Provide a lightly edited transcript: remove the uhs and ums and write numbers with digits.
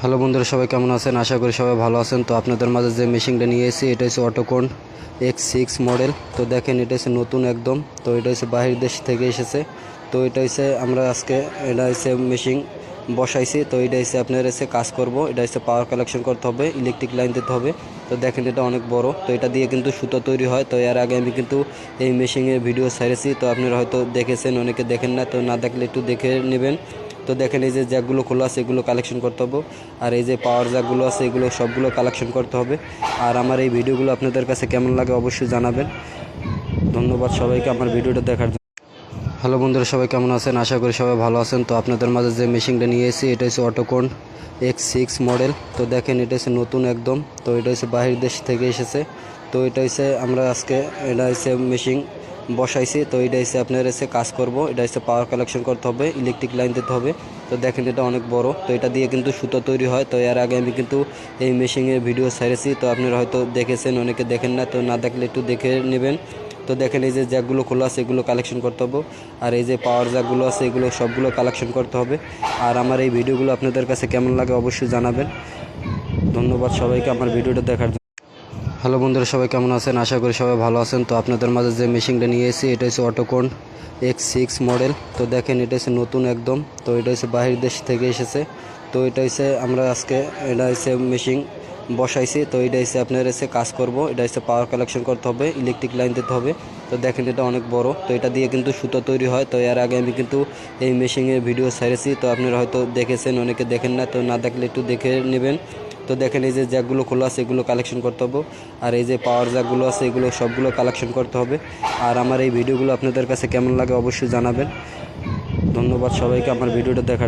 Hello বন্ধুরা, সবাই কেমন আছেন? আশা করি সবাই ভালো আছেন। তো আপনাদের মাঝে যে মেশিনটা নিয়ে এসেছি এটা হচ্ছে অটোকন X6 মডেল। তো দেখেন এটা হচ্ছে নতুন একদম। তো এটা হচ্ছে বাহির দেশ থেকে এসেছে। তো এটা হচ্ছে আমরা আজকে এটা হচ্ছে মেশিন বসাইছি। তো এটা হচ্ছে আপনার হচ্ছে কাজ করব। এটা হচ্ছে পাওয়ার কালেকশন করতে হবে, ইলেকট্রিক লাইন দিতে হবে। তো দেখেন এটা অনেক বড়। তো এটা দিয়ে কিন্তু সুতো তৈরি হয়। তো এর আগে আমি কিন্তু এই মেশিনের ভিডিও ছেড়েছি। তো আপনারা হয়তো দেখেছেন, অনেকে দেখেন না। তো না দেখলে একটু দেখে নেবেন। তো দেখেন এই যে জ্যাকগুলো খোলা আছে, এগুলো কালেকশন করতে হবে। আর এই যে পাওয়ার জ্যাকগুলো আছে, এগুলো সবগুলো কালেকশন করতে হবে। আর আমার এই ভিডিওগুলো আপনাদের কাছে কেমন লাগে অবশ্যই জানাবেন। ধন্যবাদ সবাইকে আমার ভিডিওটা দেখার জন্য। হ্যালো বন্ধুরা, সবাই কেমন আছেন? আশা করি সবাই ভালো আছেন। তো আপনাদের মাঝে যে মেশিনটা নিয়ে এসেছি এটা হচ্ছে অটোকন X6 মডেল। তো দেখেন এটা হচ্ছে নতুন একদম। তো এটা হচ্ছে বাহির দেশ থেকে এসেছে। তো এটা হচ্ছে আমরা আজকে এটা হচ্ছে মেশিন বসাইছি। তো এটা হচ্ছে আপনার হচ্ছে কাজ করব। এটা হচ্ছে পাওয়ার কালেকশন করতে হবে, ইলেকট্রিক লাইন দিতে হবে। তো দেখেন এটা অনেক বড়। তো এটা দিয়ে কিন্তু সুতো তৈরি হয়। তো এর আগে আমি কিন্তু এই মেশিনের ভিডিও ছেড়েছি। তো আপনারা হয়তো দেখেছেন, অনেকে দেখেন না। তো না দেখলে একটু দেখে নেবেন। তো দেখেন এই যে জ্যাকগুলো খোলা আছে, এগুলো কালেকশন করতে হবে। আর এই যে পাওয়ার জ্যাকগুলো আছে, এগুলো সবগুলো কালেকশন করতে হবে। আর আমার এই ভিডিওগুলো আপনাদের কাছে কেমন লাগে অবশ্যই জানাবেন। ধন্যবাদ সবাইকে আমার ভিডিওটা দেখার জন্য। হ্যালো বন্ধুরা, সবাই কেমন আছেন? আশা করি সবাই ভালো আছেন। তো আপনাদের মাঝে যে মেশিনটা নিয়ে এসেছি এটা হচ্ছে অটোকন X6 মডেল। তো দেখেন এটা হচ্ছে নতুন একদম। তো এটা হচ্ছে বাহির দেশ থেকে এসেছে। তো এটা হচ্ছে আমরা আজকে এটা হচ্ছে মেশিন বসাইছি। তো এটা হচ্ছে আপনার হচ্ছে কাজ করব। এটা হচ্ছে পাওয়ার কালেকশন করতে হবে, ইলেকট্রিক লাইন দিতে হবে। তো দেখেন এটা অনেক বড়। তো এটা দিয়ে কিন্তু সুতো তৈরি হয়। তো এর আগে আমি কিন্তু এই মেশিনের ভিডিও ছেড়েছি। তো আপনারা হয়তো দেখেছেন, অনেকে দেখেন না। তো না দেখলে একটু দেখে নেবেন। তো দেখেন এই যে জ্যাকগুলো খোলা আছে, এগুলো কালেকশন করতে হবে। আর এই যে পাওয়ার জ্যাকগুলো আছে, এগুলো সবগুলো কালেকশন করতে হবে। আর আমার এই ভিডিওগুলো আপনাদের কাছে কেমন লাগে অবশ্যই জানাবেন। ধন্যবাদ সবাইকে আমার ভিডিওটা দেখার জন্য।